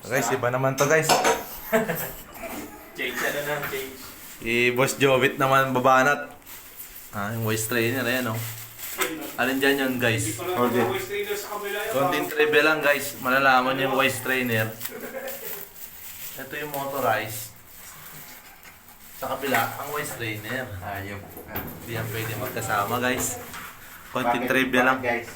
Guys, iba naman to guys. Change na lang, change. Si Boss Jovit naman babanat. Yung waist trainer, ayan oh. Alin dyan yun guys? Okay. Voice trainer sa kabila yun. Content trivia lang guys, malalaman yung waist trainer. Ito yung motorized. Sa kabila, ang waist trainer. Ayop. Hindi yan pwede magkasama guys. Content trivia lang. Guys.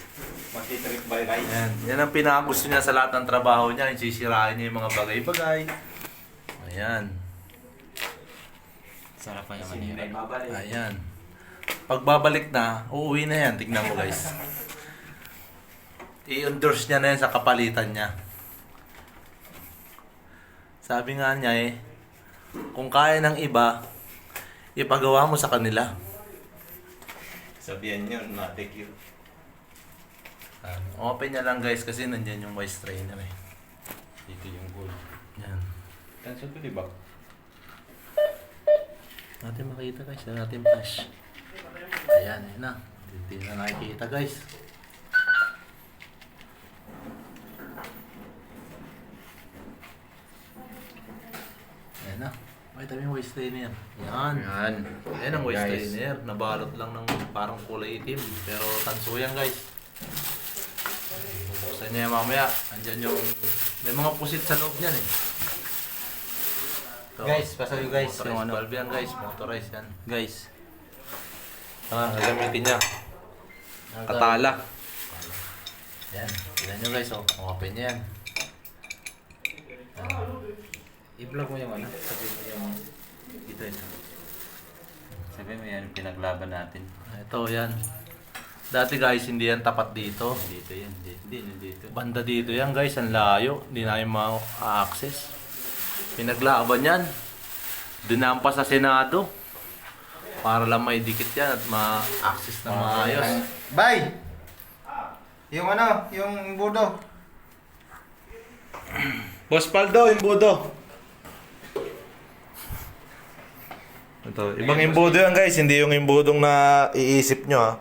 Matitrip by guys. Yan. Yan ang pinakagusto niya sa lahat ng trabaho niya. Sisirain niya yung mga bagay-bagay. Ayan. Sarap pa naman yun. Ayan. Pagbabalik na, uuwi na yan. Tignan mo guys. I-endorse niya na yan sa kapalitan niya. Sabi nga niya kung kaya ng iba, ipagawa mo sa kanila. Sabihan nyo, matik yun. Open niya lang guys kasi nandyan yung waist trainer Dito yung gold. Yan. Cancel ko diba? Natin makita guys, natin flash. Ayan, ayan na. Hindi na nakikita guys. Ayan na. Makita mo yung waist trainer. Yan. Yan. Ayan ang waist Guys. trainer. Nabalot lang ng parang kulay itim. Pero tanso yan guys. Bubuksan niya yan mamaya. Andyan yung... May mga pusit sa loob niyan Ito. Guys, pasayo guys, Motorized yung ano. valve yan guys. Motorized yan. Guys. Gagamitin niya. Katala. Yan. Tignan nyo guys, open niya yan. I-vlog mo yung ano. Sabi mo yung... Ito. Sabi mo yan, yung pinaglaban natin. Ito, yan. Dati guys, hindi yan tapat dito. Dito yan. Dito. Banda dito yan guys, ang layo. Hindi namin ma-access. Pinaglaban yan. Dinampas sa Senado. Para lang may dikit yan at ma-access na maayos. Bay! Yung ano, yung budo. Boss Paldo, imbudo. Ito, ibang imbudo yan guys, hindi yung imbudong na iisip nyo ha.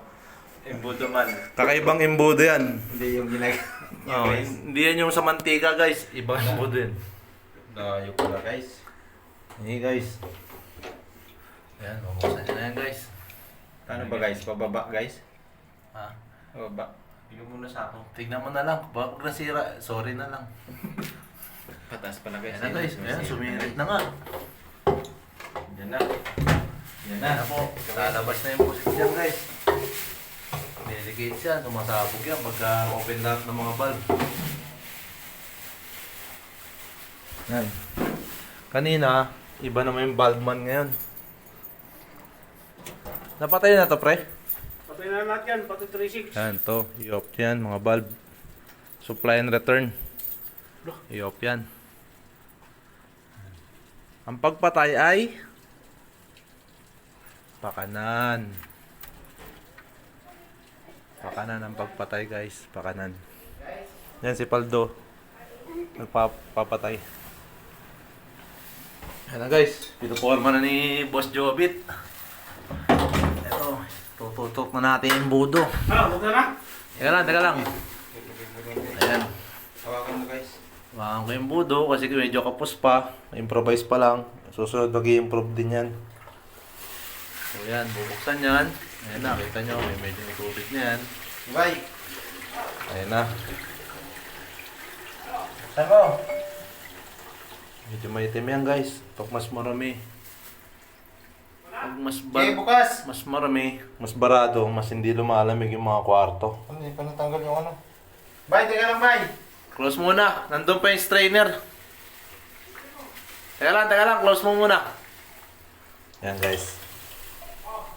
Imbudo man. Kakaibang imbudo yan. Hindi yung ginag... Oh, hindi yan yung sa mantika guys, ibang imbudo yan. Layo ko na guys. Hey guys. Ayan, mabuksan nyo na yan guys. Ano ba guys? Pababa guys? Ha? Pababa. Tignan mo na sa ako. Tignan mo na lang. Baka pag nasira, sorry na lang. Pataas pa na guys. Ayan na guys. Ayan, sumirit na nga. Yan na. Yan Ayan na. na po. Lalabas na yung pusit dyan guys. Delicate siya. Tumasabog yan pagka open lahat ng mga valve. Yan. Kanina, iba naman yung valve man ngayon. Napatay na to pre? Patay na lahat yan, pati 3.6. Yan to. I-off yan mga valve. Supply and return. I-off yan. Ang pagpatay ay pakanan. Pakanan ang pagpatay guys. Pakanan. Yan si Paldo. Nagpapatay. Yan na guys. Pinuporma na ni Boss Jovit. Ito. Tututok na natin yung budo. Huwag na na. Teka lang. Ayan. Hawakan mo guys. Mahang ko yung budo kasi medyo kapos pa. Improvise pa lang. Susunod mag-i-improve din yan. So yan, bubuksan yan. Ayan na, kita nyo. Medyo may tubig na yan. Bay! Ayan na. Saan mo? Medyo maitim yan guys. Pag mas marami. Pag Okay, bukas! mas marami, mas barado, mas hindi lumalamig yung mga kwarto. Hindi pa natanggal yung ano. Bay, teka lang bay! Close muna. Nandun pa yung strainer. Teka lang. Close mo muna. Yan guys.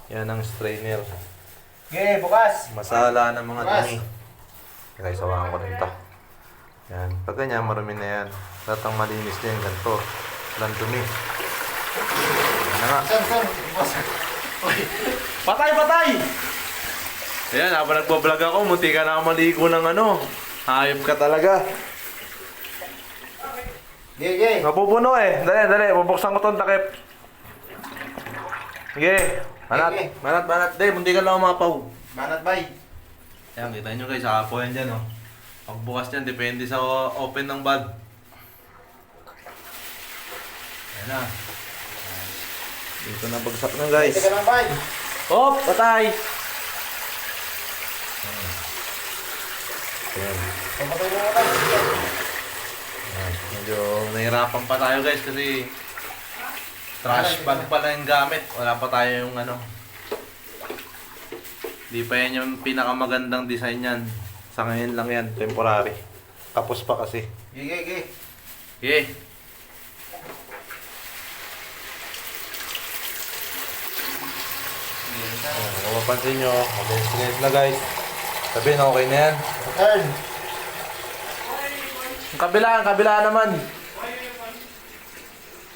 Yan ang strainer. Okay, bukas! Masala ng mga Bukas. dumi. Guys, sawakan ko rin ito. Yan. Pag ganyan, marami na yan. Lahat ang malinis na yan. Ganito. Walang dumi. Yan na nga. Saan? Bukas! Patay! Ayan, habang nagbablog ako, munti ka na maligo ng ano. Hayop ka talaga. Okay. Napupuno eh. Dali. Bubuksan ko itong takip. Sige. Sige. Banat. Dali, munti ka lang umapaw. Banat bay! Ayan, kita nyo guys, hakapo yan dyan oh. Pagbukas yan, depende sa open ng valve. Yan na. Dito na bagsak na guys. Teka lang, bay. Hop! Patay! Ayan. Papatay mo muna. Ayan. Medyo nahirapan pa tayo guys kasi trash bag pala yung gamit. Wala pa tayo yung ano. Di pa yan yung pinakamagandang design yan. Sa ngayon lang yan, temporary. Tapos pa kasi. Gigi. Okay. Kung mapapansin nyo, mabilis na guys. Sabihin, okay na yan. Turn. Ang kabila naman.